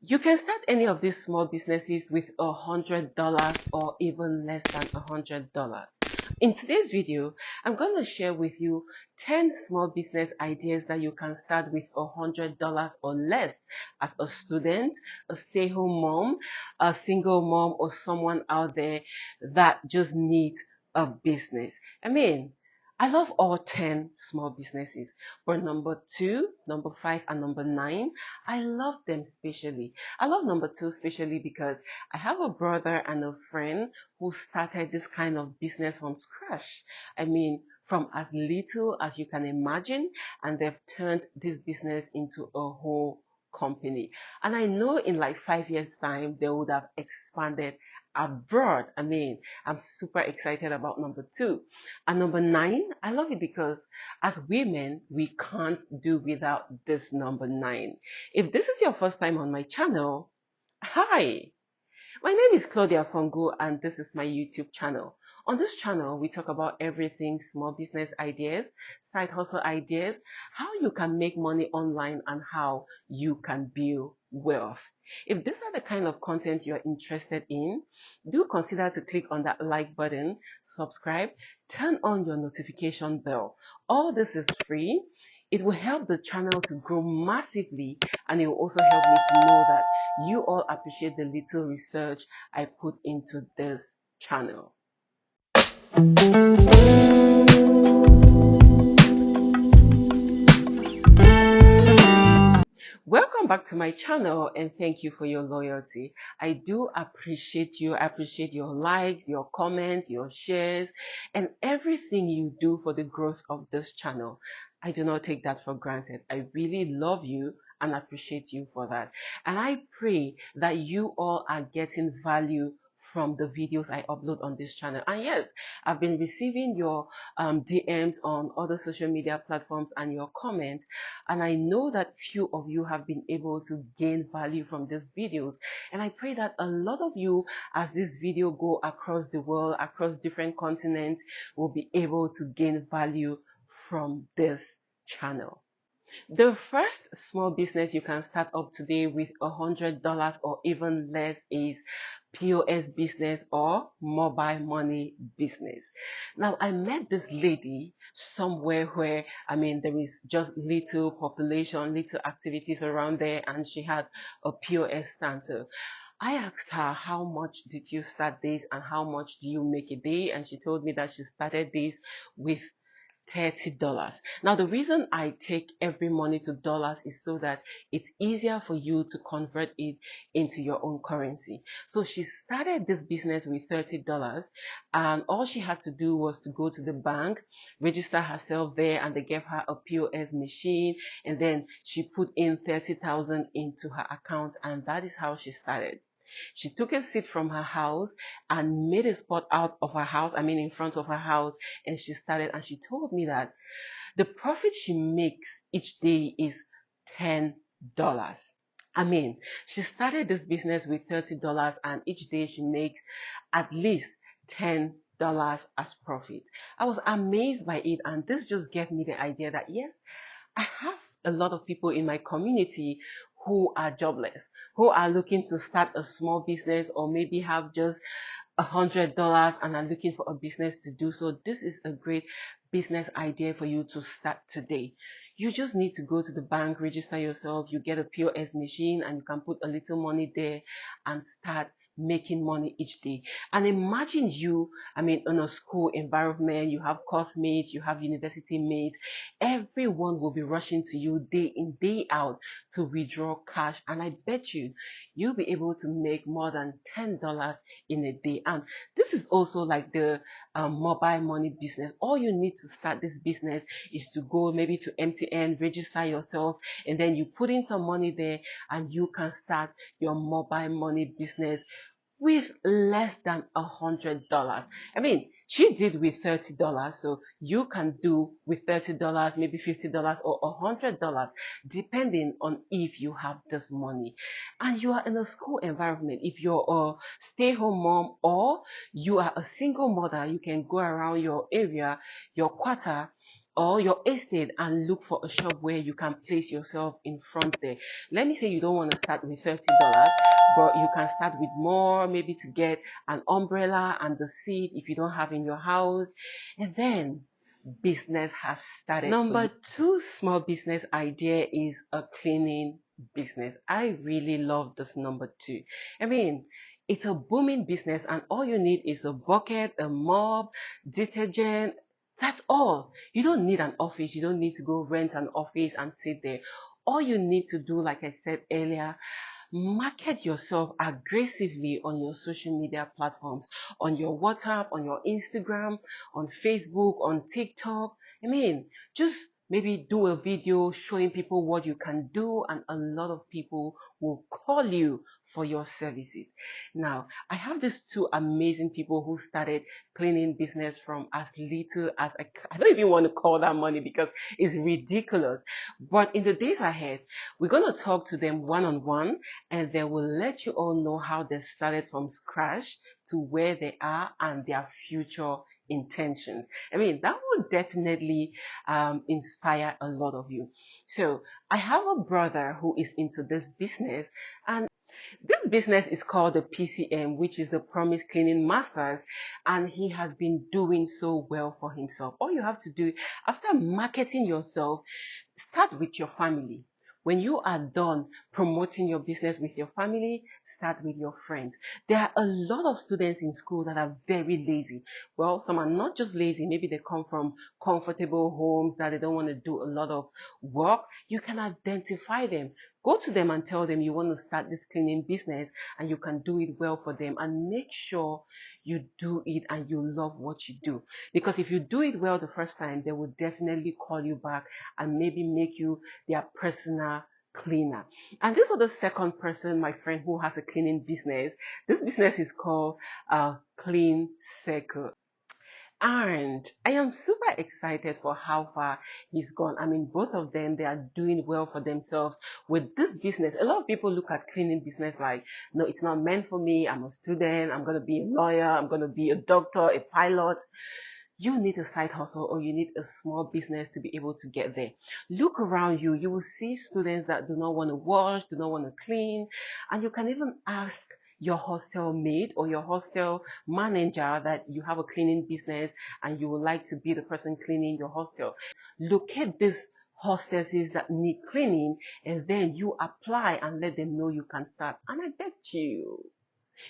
You can start any of these small businesses with $100 or even less than $100. In today's video, I'm going to share with you 10 small business ideas that you can start with $100 or less as a student, a stay-home mom, a single mom, or someone out there that just needs a business. I love all 10 small businesses, but number 2, number 5, and number 9, I love them especially. I love number 2 especially because I have a brother and a friend who started this kind of business from scratch. From as little as you can imagine, and they've turned this business into a whole company. And I know in like 5 years' time, they would have expanded abroad. I'm super excited about number 2. And number 9, I love it because as women, we can't do without this number 9. If this is your first time on my channel, hi! My name is Claudia Fonguh and this is my YouTube channel. On this channel, we talk about everything small business ideas, side hustle ideas, how you can make money online, and how you can build wealth. If these are the kind of content you're interested in, do consider to click on that like button, subscribe, turn on your notification bell. All this is free. It will help the channel to grow massively, and it will also help me to know that you all appreciate the little research I put into this channel. Welcome back to my channel and thank you for your loyalty. I do appreciate you. I appreciate your likes, your comments, your shares, and everything you do for the growth of this channel. I do not take that for granted. I really love you and appreciate you for that. And I pray that you all are getting value from the videos I upload on this channel. And yes, I've been receiving your DMs on other social media platforms and your comments, and I know that few of you have been able to gain value from these videos, and I pray that a lot of you, as this video go across the world, across different continents, will be able to gain value from this channel. The first small business you can start up today with $100 or even less is POS business or mobile money business. Now, I met this lady somewhere where, there is just little population, little activities around there, and she had a POS stand. So I asked her, how much did you start this and how much do you make a day? And she told me that she started this with $30. Now, the reason I take every money to dollars is so that it's easier for you to convert it into your own currency. So she started this business with $30, and all she had to do was to go to the bank, register herself there, and they gave her a POS machine, and then she put in 30,000 into her account, and that is how she started. She took a seat from her house and made a spot out of her house, in front of her house, and she started, and she told me that the profit she makes each day is $10. She started this business with $30 and each day she makes at least $10 as profit. I was amazed by it, and this just gave me the idea that yes, I have a lot of people in my community who are jobless, who are looking to start a small business or maybe have just $100 and are looking for a business to do. So this is a great business idea for you to start today. You just need to go to the bank, register yourself, you get a POS machine, and you can put a little money there and start making money each day. And imagine you, in a school environment, you have course mates, you have university mates, everyone will be rushing to you day in, day out to withdraw cash. And I bet you'll be able to make more than $10 in a day. And this is also like the mobile money business. All you need to start this business is to go maybe to MTN, register yourself, and then you put in some money there and you can start your mobile money business with less than $100. She did with $30, so you can do with $30, maybe $50 or $100, depending on if you have this money. And you are in a school environment. If you're a stay-home mom or you are a single mother, you can go around your area, your quarter, or your estate and look for a shop where you can place yourself in front there. Let me say you don't want to start with $30, but you can start with more, maybe to get an umbrella and the seat if you don't have in your house, and then business has started. Number two small business idea is a cleaning business. I really love this number two. I mean, it's a booming business and all you need is a bucket, a mop, detergent. That's all. You don't need an office. You don't need to go rent an office and sit there. All you need to do, like I said earlier, market yourself aggressively on your social media platforms, on your WhatsApp, on your Instagram, on Facebook, on TikTok. I mean, just maybe do a video showing people what you can do, and a lot of people will call you for your services. Now, I have these two amazing people who started cleaning business from as little as I don't even want to call that money because it's ridiculous. But in the days ahead, we're going to talk to them one-on-one, and they will let you all know how they started from scratch to where they are and their future intentions. I mean, that will definitely inspire a lot of you. So I have a brother who is into this business, and this business is called the PCM, which is the Promise Cleaning Masters, and he has been doing so well for himself. All you have to do after marketing yourself, start with your family. When you are done promoting your business with your family, start with your friends. There are a lot of students in school that are very lazy. Well, some are not just lazy. Maybe they come from comfortable homes that they don't want to do a lot of work. You can identify them. Go to them and tell them you want to start this cleaning business and you can do it well for them, and make sure you do it and you love what you do. Because if you do it well the first time, they will definitely call you back and maybe make you their personal cleaner. And this is the second person, my friend, who has a cleaning business. This business is called 𝐶𝐿. And I am super excited for how far he's gone. I mean, both of them, they are doing well for themselves with this business. A lot of people look at cleaning business like, no, it's not meant for me. I'm a student. I'm going to be a lawyer. I'm going to be a doctor, a pilot. You need a side hustle, or you need a small business to be able to get there. Look around you. You will see students that do not want to wash, do not want to clean. And you can even ask your hostel mate or your hostel manager that you have a cleaning business and you would like to be the person cleaning your hostel. Locate these hostesses that need cleaning, and then you apply and let them know you can start. And I bet you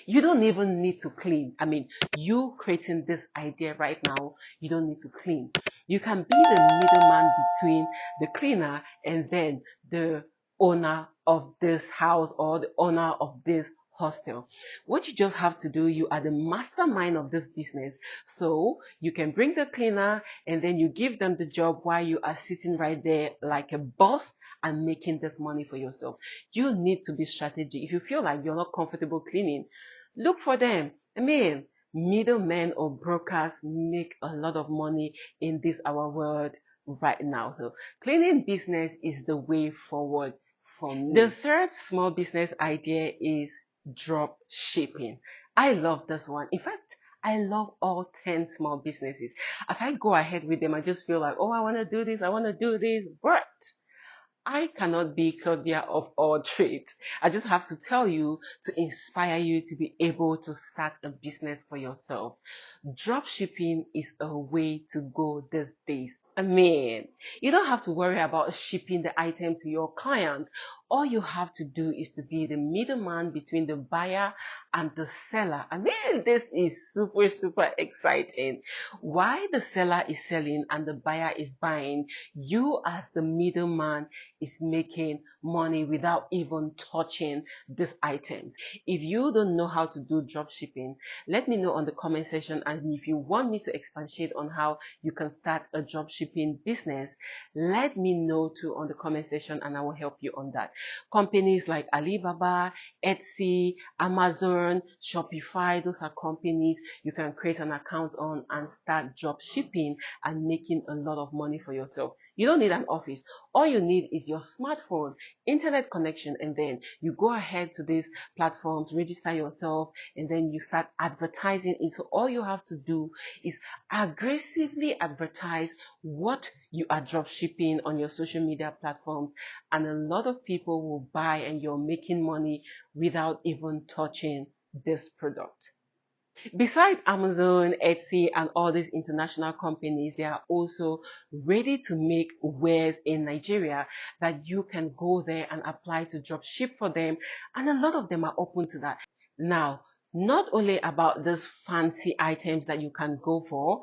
don't even need to clean. I mean, you creating this idea right now, you don't need to clean. You can be the middleman between the cleaner and then the owner of this house or the owner of this hostel. What you just have to do, you are the mastermind of this business. So you can bring the cleaner and then you give them the job while you are sitting right there like a boss and making this money for yourself. You need to be strategic. If you feel like you're not comfortable cleaning, look for them. I mean, middlemen or brokers make a lot of money in this our world right now. So cleaning business is the way forward for me. The third small business idea is drop shipping. I love this one. In fact, I love all 10 small businesses. As I go ahead with them, I just feel like, oh, I want to do this, I want to do this, but I cannot be Claudia of all trades. I just have to tell you to inspire you to be able to start a business for yourself. Drop shipping is a way to go these days. I mean, you don't have to worry about shipping the item to your clients. All you have to do is to be the middleman between the buyer and the seller. I mean, this is super, super exciting. While the seller is selling and the buyer is buying, you as the middleman is making money without even touching these items. If you don't know how to do drop shipping, let me know on the comment section, and if you want me to expatiate on how you can start a drop shipping business, let me know too on the comment section and I will help you on that. Companies like Alibaba, Etsy, Amazon, Shopify, those are companies you can create an account on and start drop shipping and making a lot of money for yourself. You don't need an office. All you need is your smartphone, internet connection, and then you go ahead to these platforms, register yourself, and then you start advertising it. So all you have to do is aggressively advertise what you are drop shipping on your social media platforms, and a lot of people will buy, and you're making money without even touching this product. Besides Amazon, Etsy, and all these international companies, they are also ready to make wares in Nigeria that you can go there and apply to drop ship for them. And a lot of them are open to that. Now, not only about these fancy items that you can go for,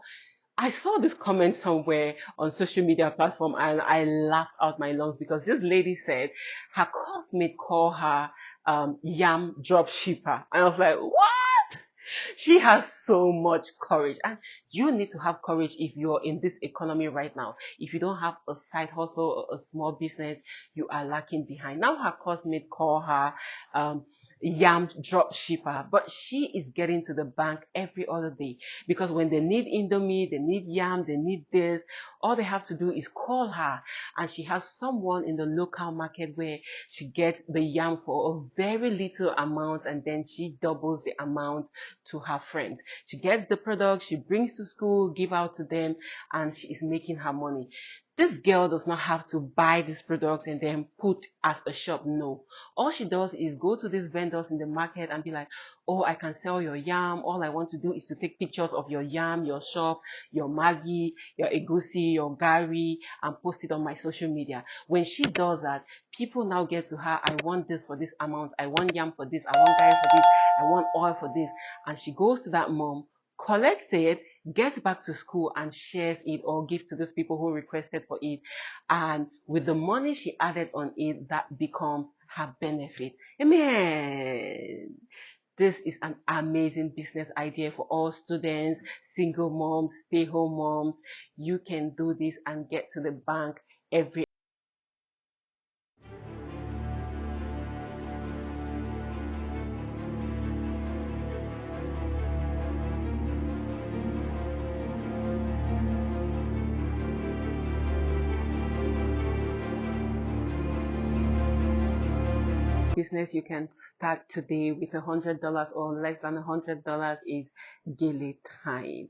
I saw this comment somewhere on social media platform and I laughed out my lungs because this lady said her classmate called her yam drop shipper. And I was like, what? She has so much courage, and you need to have courage if you're in this economy right now. If you don't have a side hustle or a small business, you are lacking behind. Now her classmate call her yam drop shipper, but she is getting to the bank every other day because when they need indomie, they need yam, they need this, all they have to do is call her, and she has someone in the local market where she gets the yam for a very little amount, and then she doubles the amount to her friends. She gets the product, she brings to school, give out to them, and she is making her money. This girl does not have to buy these products and then put as a shop. No. All she does is go to these vendors in the market and be like, oh, I can sell your yam. All I want to do is to take pictures of your yam, your shop, your Maggi, your egusi, your gari, and post it on my social media. When she does that, people now get to her, I want this for this amount. I want yam for this. I want gari for this. I want oil for this. And she goes to that mom, collects it, gets back to school and shares it or gives to those people who requested for it. And with the money she added on it, that becomes her benefit. Amen. This is an amazing business idea for all students, single moms, stay-home moms. You can do this and get to the bank every business you can start today with $100 or less than $100 is 𝐤𝐿𝐒.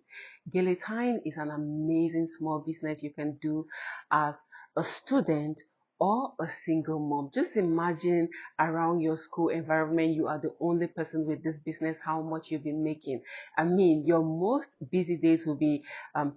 𝐤𝐿e𝐒 is an amazing small business you can do as a student or a single mom. Just imagine around your school environment, you are the only person with this business, how much you'll be making. I mean, your most busy days will be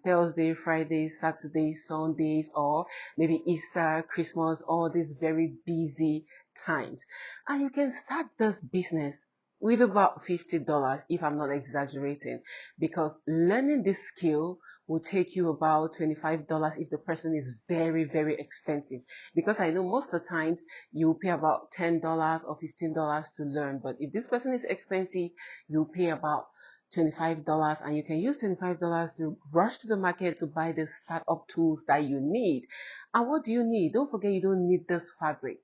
Thursday, Friday, Saturday, Sundays, or maybe Easter, Christmas, all these very busy times. And you can start this business with about $50 if I'm not exaggerating, because learning this skill will take you about $25 if the person is very, very expensive. Because I know most of the times you pay about $10 or $15 to learn, but if this person is expensive, you pay about $25, and you can use $25 to rush to the market to buy the startup tools that you need. And what do you need? Don't forget, you don't need this fabric.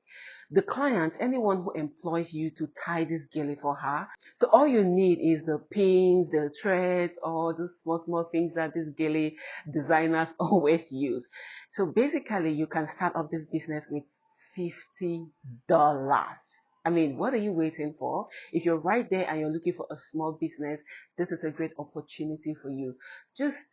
The client, anyone who employs you to tie this 𝐤𝐿e𝐒 for her, so all you need is the pins, the threads, all those small things that these 𝐤𝐿e𝐒 designers always use. So basically, you can start up this business with $50. I mean, what are you waiting for? If you're right there and you're looking for a small business, this is a great opportunity for you. Just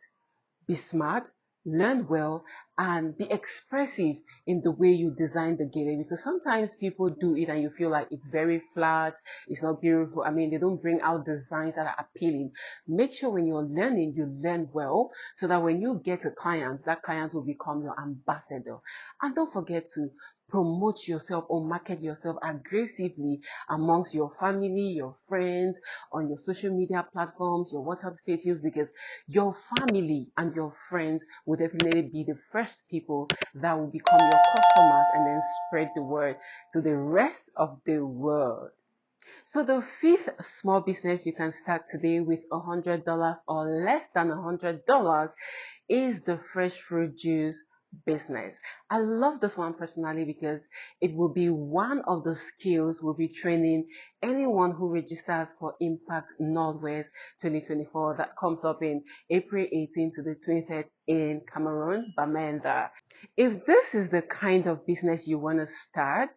be smart, learn well, and be expressive in the way you design the 𝐤𝐿e𝐒, because sometimes people do it and you feel like it's very flat, it's not beautiful. I mean, they don't bring out designs that are appealing. Make sure when you're learning, you learn well so that when you get a client, that client will become your ambassador. And don't forget to promote yourself or market yourself aggressively amongst your family, your friends, on your social media platforms, your WhatsApp status, because your family and your friends will definitely be the first people that will become your customers and then spread the word to the rest of the world. So the fifth small business you can start today with $100 or less than $100 is the fresh fruit juice business. I love this one personally because it will be one of the skills we'll be training anyone who registers for Impact Northwest 2024 that comes up in April 18 to the 23rd in Cameroon, Bamenda. If this is the kind of business you want to start,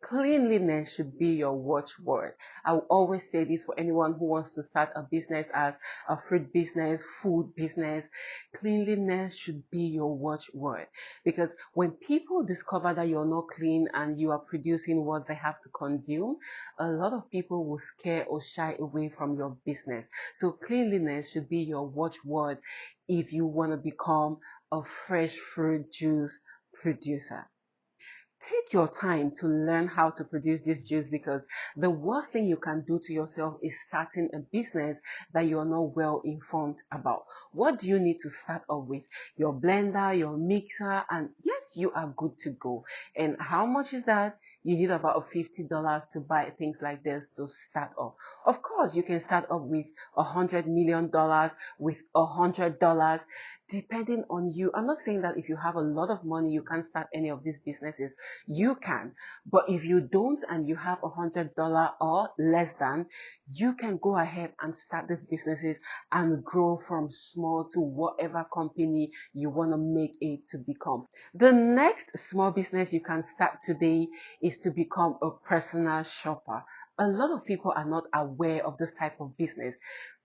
cleanliness should be your watchword. I will always say this for anyone who wants to start a business as a fruit business, food business. Cleanliness should be your watchword, because when people discover that you're not clean and you are producing what they have to consume, a lot of people will scare or shy away from your business. So cleanliness should be your watchword if you want to become a fresh fruit juice producer. Take your time to learn how to produce this juice, because the worst thing you can do to yourself is starting a business that you're not well informed about. What do you need to start off with? Your blender, your mixer, and yes, you are good to go. And how much is that? You need about $50 to buy things like this to start off. Of course, you can start off with $100 million, with $100, depending on you. I'm not saying that if you have a lot of money, you can't start any of these businesses. You can. But if you don't and you have $100 or less than, you can go ahead and start these businesses and grow from small to whatever company you want to make it to become. The next small business you can start today is to become a personal shopper. A lot of people are not aware of this type of business,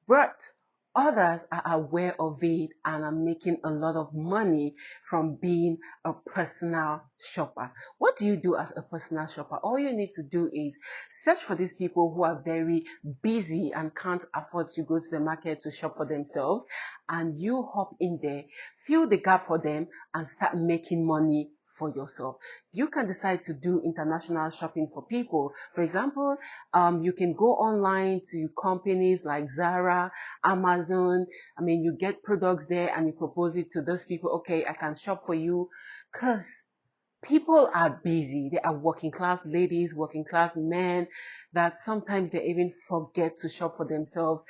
but others are aware of it and are making a lot of money from being a personal shopper. What do you do as a personal shopper? All you need to do is search for these people who are very busy and can't afford to go to the market to shop for themselves, and you hop in there, fill the gap for them, and start making money for yourself. You can decide to do international shopping for people. For example, you can go online to companies like Zara, Amazon. You get products there and you propose it to those people. Okay, I can shop for you, because people are busy. They are working class ladies, working class men, that sometimes they even forget to shop for themselves.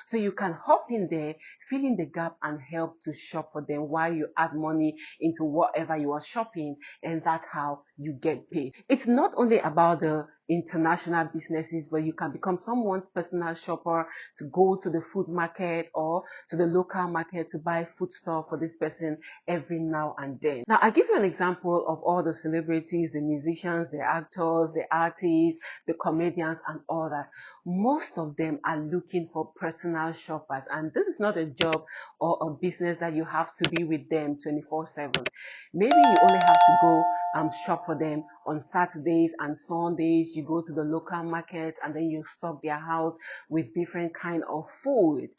So you can hop in there, fill in the gap, and help to shop for them while you add money into whatever you are shopping, and that's how you get paid. It's not only about the international businesses, but you can become someone's personal shopper to go to the food market or to the local market to buy food stuff for this person every now and then. Now, I'll give you an example of all the celebrities, the musicians, the actors, the artists, the comedians, and all that. Most of them are looking for personal shoppers, and this is not a job or a business that you have to be with them 24/7. Maybe you only have to go shop for them on Saturdays and Sundays. You go to the local market and then you stock their house with different kind of food.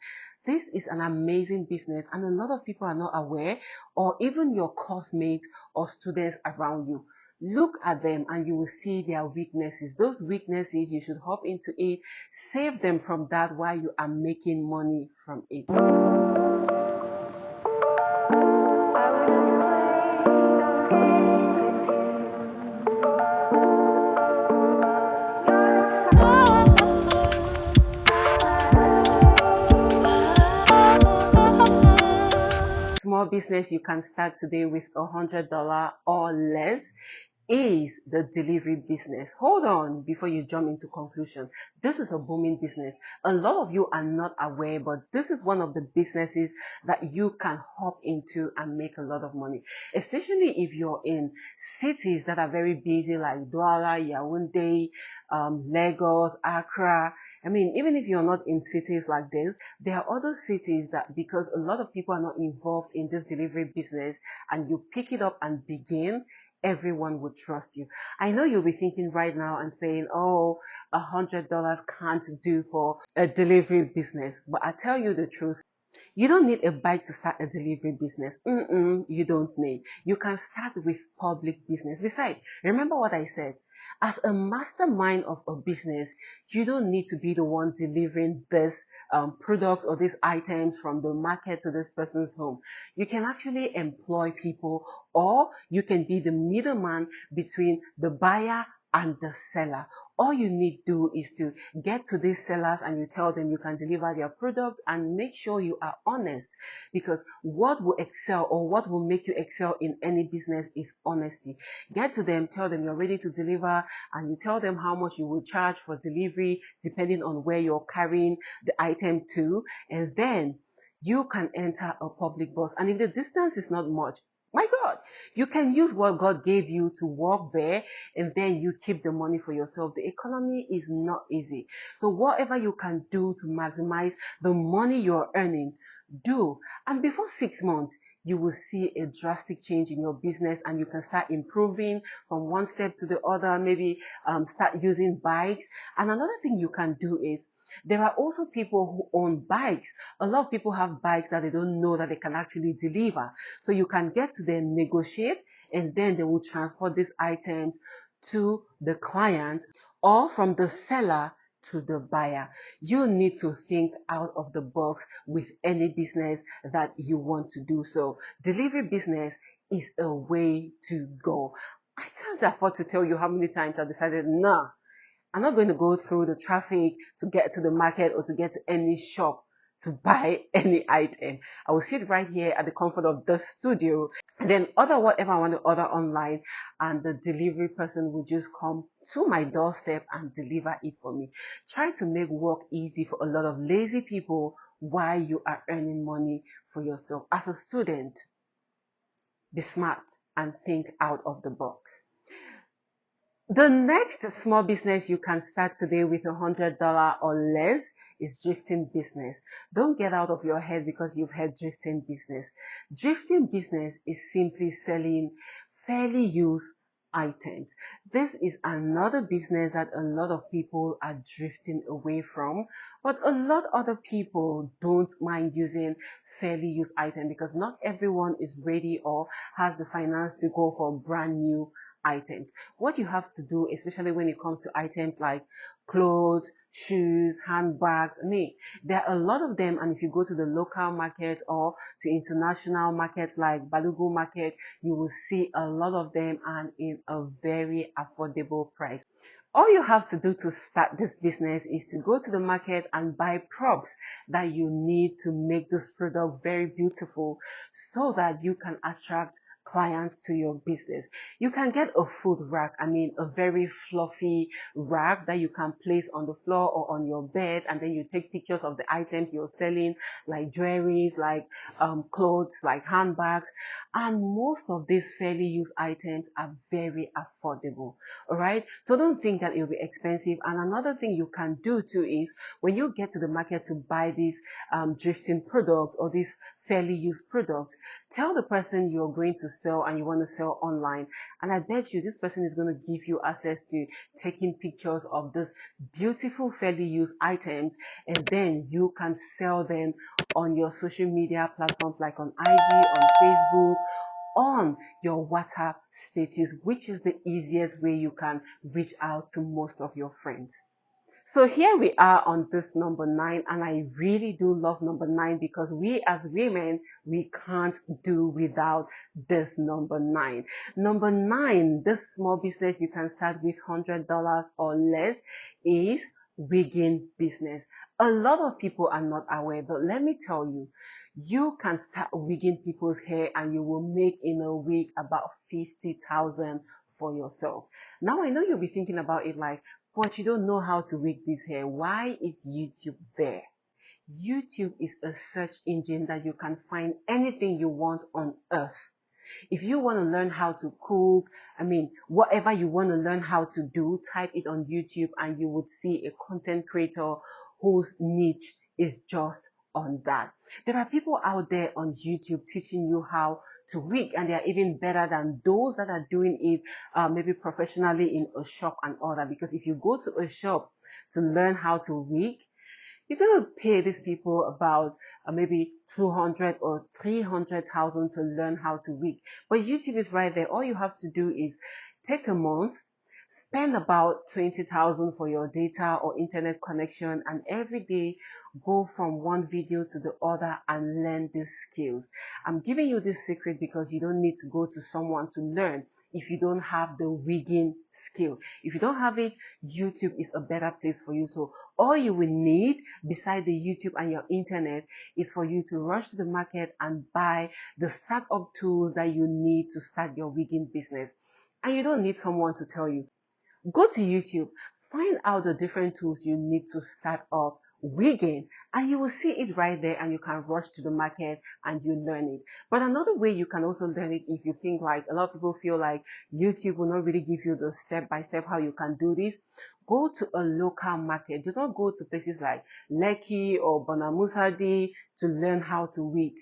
This is an amazing business, and a lot of people are not aware, or even your classmates or students around you. Look at them and you will see their weaknesses. Those weaknesses, you should hop into it, save them from that while you are making money from it. Small business you can start today with $100 or less is the delivery business. Hold on before you jump into conclusion. This is a booming business. A lot of you are not aware, but this is one of the businesses that you can hop into and make a lot of money, especially if you're in cities that are very busy like Douala, Yaoundé, Lagos, Accra. Even if you're not in cities like this, there are other cities that, because a lot of people are not involved in this delivery business, and you pick it up and begin, everyone would trust you. I know you'll be thinking right now and saying, oh, $100 can't do for a delivery business. But I tell you the truth, you don't need a bike to start a delivery business. You don't need. You can start with public business. Besides, remember what I said. As a mastermind of a business, you don't need to be the one delivering this products or these items from the market to this person's home. You can actually employ people, or you can be the middleman between the buyer and the seller. All you need to do is to get to these sellers and you tell them you can deliver their product, and make sure you are honest, because what will excel or what will make you excel in any business is honesty. Get to them, tell them you're ready to deliver, and you tell them how much you will charge for delivery depending on where you're carrying the item to, and then you can enter a public bus. And if the distance is not much, my God, you can use what God gave you to walk there, and then you keep the money for yourself. The economy is not easy. So whatever you can do to maximize the money you're earning, do. And before 6 months, you will see a drastic change in your business, and you can start improving from one step to the other. Maybe start using bikes. And another thing you can do is, there are also people who own bikes. A lot of people have bikes that they don't know that they can actually deliver. So you can get to them, negotiate, and then they will transport these items to the client, or from the seller to the buyer. You need to think out of the box with any business that you want to do. So delivery business is a way to go. I can't afford to tell you how many times I've decided, nah, I'm not going to go through the traffic to get to the market or to get to any shop to buy any item. I will sit right here at the comfort of the studio, and then order whatever I want to order online, and the delivery person will just come to my doorstep and deliver it for me. Try to make work easy for a lot of lazy people while you are earning money for yourself. As a student, be smart and think out of the box. The next small business you can start today with $100 or less is drifting business. Don't get out of your head because you've heard drifting business. Drifting business is simply selling fairly used items. This is another business that a lot of people are drifting away from, but a lot of other people don't mind using fairly used items, because not everyone is ready or has the finance to go for brand new items. What you have to do, especially when it comes to items like clothes, shoes, handbags, there are a lot of them, and if you go to the local market or to international markets like Balugu market, you will see a lot of them, and in a very affordable price. All you have to do to start this business is to go to the market and buy props that you need to make this product very beautiful, so that you can attract clients to your business. You can get a food rack, a very fluffy rack that you can place on the floor or on your bed, and then you take pictures of the items you're selling, like jewelries, like clothes, like handbags, and most of these fairly used items are very affordable. All right, so don't think that it will be expensive. And another thing you can do too is, when you get to the market to buy these drifting products or these fairly used products, tell the person you're going to sell and you want to sell online, and I bet you this person is going to give you access to taking pictures of those beautiful fairly used items, and then you can sell them on your social media platforms like on IG, on Facebook, on your WhatsApp status, which is the easiest way you can reach out to most of your friends. So here we are on this number 9, and I really do love number 9 because we as women, we can't do without this number 9. Number 9, this small business you can start with $100 or less, is wigging business. A lot of people are not aware, but let me tell you, you can start wigging people's hair and you will make in a week about 50,000 for yourself. Now I know you'll be thinking about it like, but you don't know how to wig this hair. Why is YouTube there? YouTube is a search engine that you can find anything you want on earth. If you want to learn how to cook, whatever you want to learn how to do, type it on YouTube and you would see a content creator whose niche is just on that. There are people out there on YouTube teaching you how to wig, and they are even better than those that are doing it maybe professionally in a shop and all that. Because if you go to a shop to learn how to wig, you're going to pay these people about maybe 200 or 300,000 to learn how to wig. But YouTube is right there. All you have to do is take a month, Spend about 20,000 for your data or internet connection, and every day go from one video to the other and learn these skills. I'm giving you this secret because you don't need to go to someone to learn if you don't have the wigging skill. If you don't have it, YouTube is a better place for you. So all you will need beside the YouTube and your internet is for you to rush to the market and buy the startup tools that you need to start your wigging business. And you don't need someone to tell you. Go to YouTube, find out the different tools you need to start up wigging, and you will see it right there, and you can rush to the market and you learn it. But another way you can also learn it, if you think like a lot of people feel like YouTube will not really give you the step-by-step how you can do this, go to a local market. Do not go to places like Lekki or Bonamusadi to learn how to wig.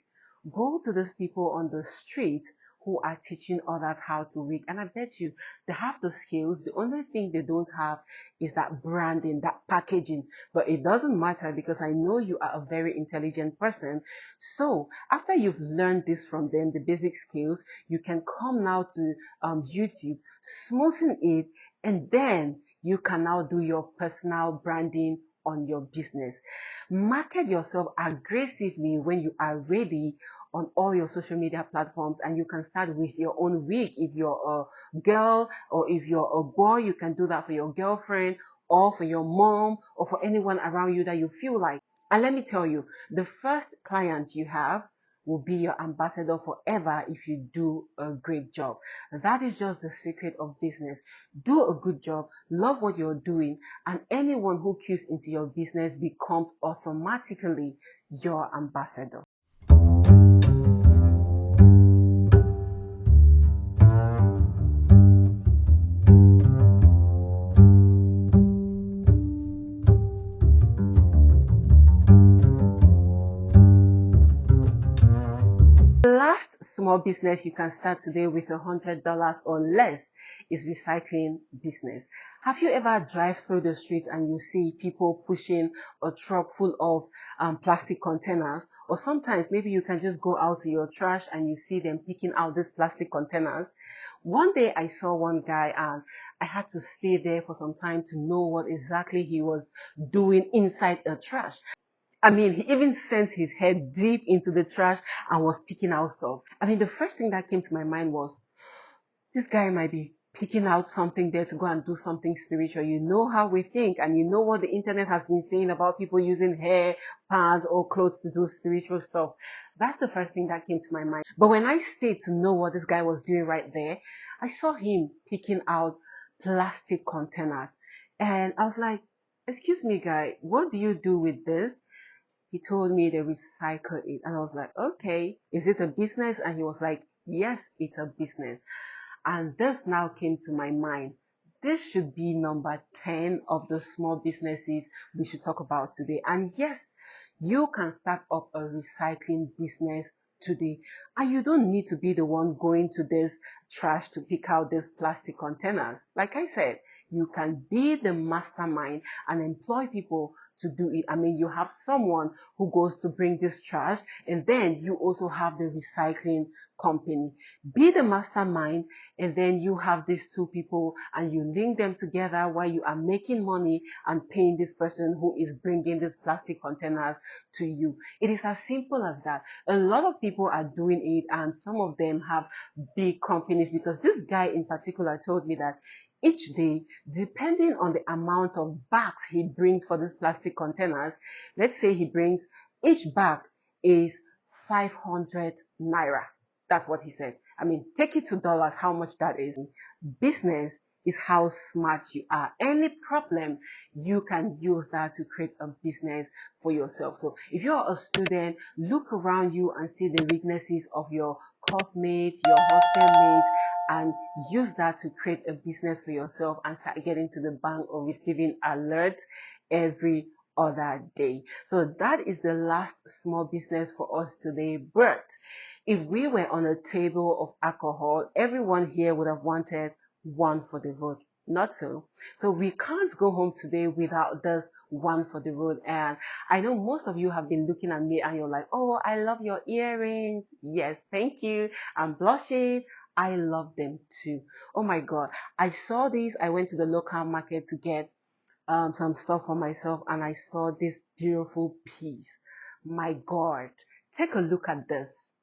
Go to those people on the street who are teaching others how to wig, and I bet you they have the skills. The only thing they don't have is that branding, that packaging. But it doesn't matter, because I know you are a very intelligent person. So after you've learned this from them, the basic skills, you can come now to YouTube, smoothen it, and then you can now do your personal branding on your business. Market yourself aggressively when you are ready on all your social media platforms, and you can start with your own wig. If you're a girl or if you're a boy, you can do that for your girlfriend or for your mom or for anyone around you that you feel like. And let me tell you, the first client you have will be your ambassador forever if you do a great job. That is just the secret of business. Do a good job, love what you're doing, and anyone who cues into your business becomes automatically your ambassador. Last small business you can start today with $100 or less is recycling business. Have you ever drive through the streets and you see people pushing a truck full of plastic containers? Or sometimes maybe you can just go out to your trash and you see them picking out these plastic containers. One day I saw one guy and I had to stay there for some time to know what exactly he was doing inside a trash. I mean, he even sent his head deep into the trash and was picking out stuff. I mean, the first thing that came to my mind was, this guy might be picking out something there to go and do something spiritual. You know how we think, and you know what the internet has been saying about people using hair, pants, or clothes to do spiritual stuff. That's the first thing that came to my mind. But when I stayed to know what this guy was doing right there, I saw him picking out plastic containers. And I was like, excuse me, guy, what do you do with this? He told me they recycle it, and I was like, okay, is it a business? And he was like, yes, it's a business. And this now came to my mind. This should be number 10 of the small businesses we should talk about today. And yes, you can start up a recycling business today, and you don't need to be the one going to this trash to pick out these plastic containers. Like I said, you can be the mastermind and employ people to do it. I mean, you have someone who goes to bring this trash, and then you also have the recycling company. Be the mastermind, and then you have these two people and you link them together while you are making money and paying this person who is bringing these plastic containers to you. It is as simple as that. A lot of people are doing it, and some of them have big companies, because this guy in particular told me that each day, depending on the amount of bags he brings for these plastic containers, let's say he brings, each bag is 500 naira. That's what he said. I mean, take it to dollars, how much that is. Business is how smart you are. Any problem, you can use that to create a business for yourself. So if you're a student, look around you and see the weaknesses of your course mates, your hostel mates, and use that to create a business for yourself and start getting to the bank or receiving alerts every other day. So that is the last small business for us today. But if we were on a table of alcohol, everyone here would have wanted one for the road. Not so. So we can't go home today without this one for the road. And I know most of you have been looking at me and you're like, oh, I love your earrings. Yes, thank you. I'm blushing. I love them too. Oh my God. I saw these. I went to the local market to get some stuff for myself, and I saw this beautiful piece. My God. Take a look at this.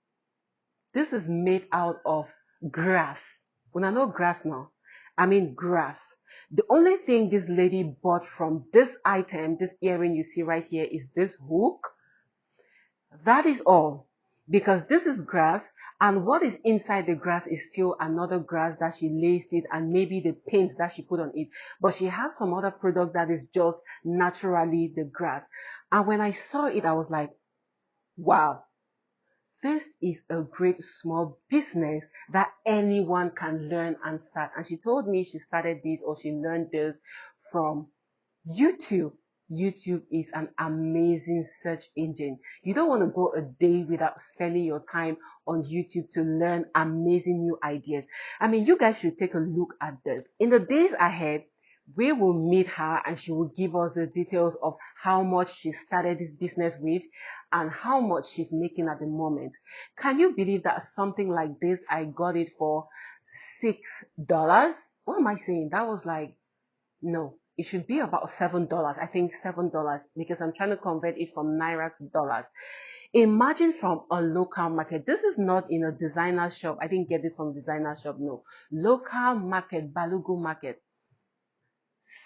This is made out of grass. When I know grass now, I mean grass. The only thing this lady bought from this item, this earring you see right here, is this hook. That is all. Because this is grass, and what is inside the grass is still another grass that she laced it, and maybe the paint that she put on it. But she has some other product that is just naturally the grass. And when I saw it, I was like, wow. This is a great small business that anyone can learn and start. And she told me she started this, or she learned this from YouTube. YouTube is an amazing search engine. You don't want to go a day without spending your time on YouTube to learn amazing new ideas. I mean, you guys should take a look at this. In the days ahead, we will meet her and she will give us the details of how much she started this business with and how much she's making at the moment. Can you believe that something like this, I got it for $6? What am I saying? That was like, no, it should be about $7. I think $7, because I'm trying to convert it from Naira to dollars. Imagine from a local market. This is not in a designer shop. I didn't get this from designer shop. No, local market, Balugu market.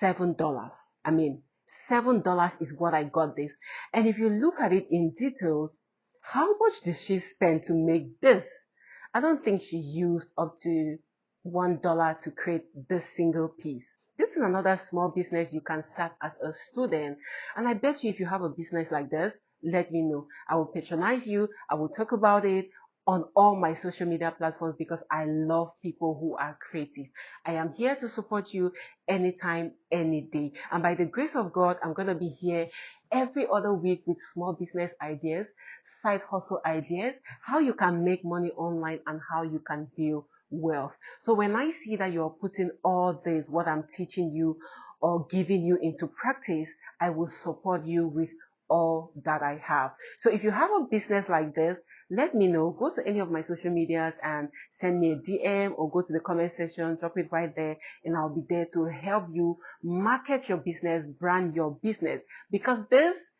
$7. I mean, $7 is what I got this. And if you look at it in details, how much did she spend to make this? I don't think she used up to $1 to create this single piece. This is another small business you can start as a student. And I bet you if you have a business like this, let me know. I will patronize you. I will talk about it on all my social media platforms, because I love people who are creative. I am here to support you anytime, any day. And by the grace of God, I'm going to be here every other week with small business ideas, side hustle ideas, how you can make money online, and how you can build wealth. So when I see that you're putting all this, what I'm teaching you or giving you into practice, I will support you with all that I have. So if you have a business like this, let me know. Go to any of my social medias and send me a DM, or go to the comment section, drop it right there, and I'll be there to help you market your business, brand your business. Because this,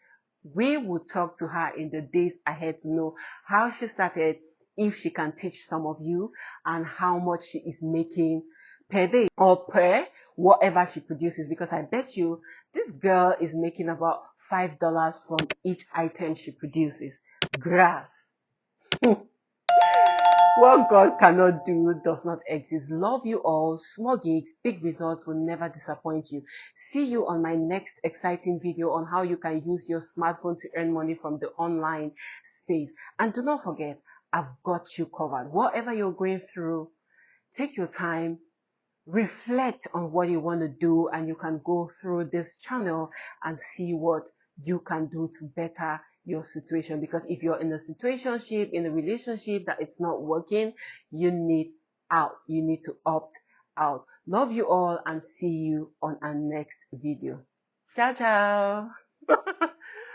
we will talk to her in the days ahead to know how she started, if she can teach some of you, and how much she is making per day or per whatever she produces, because I bet you this girl is making about $5 from each item she produces. Grass. What God cannot do does not exist. Love you all. Small gigs, big results will never disappoint you. See you on my next exciting video on how you can use your smartphone to earn money from the online space. And do not forget, I've got you covered. Whatever you're going through, take your time, reflect on what you want to do, and you can go through this channel and see what you can do to better your situation. Because if you're in a situationship, in a relationship that it's not working, you need out. You need to opt out. Love you all, and see you on our next video. Ciao, ciao.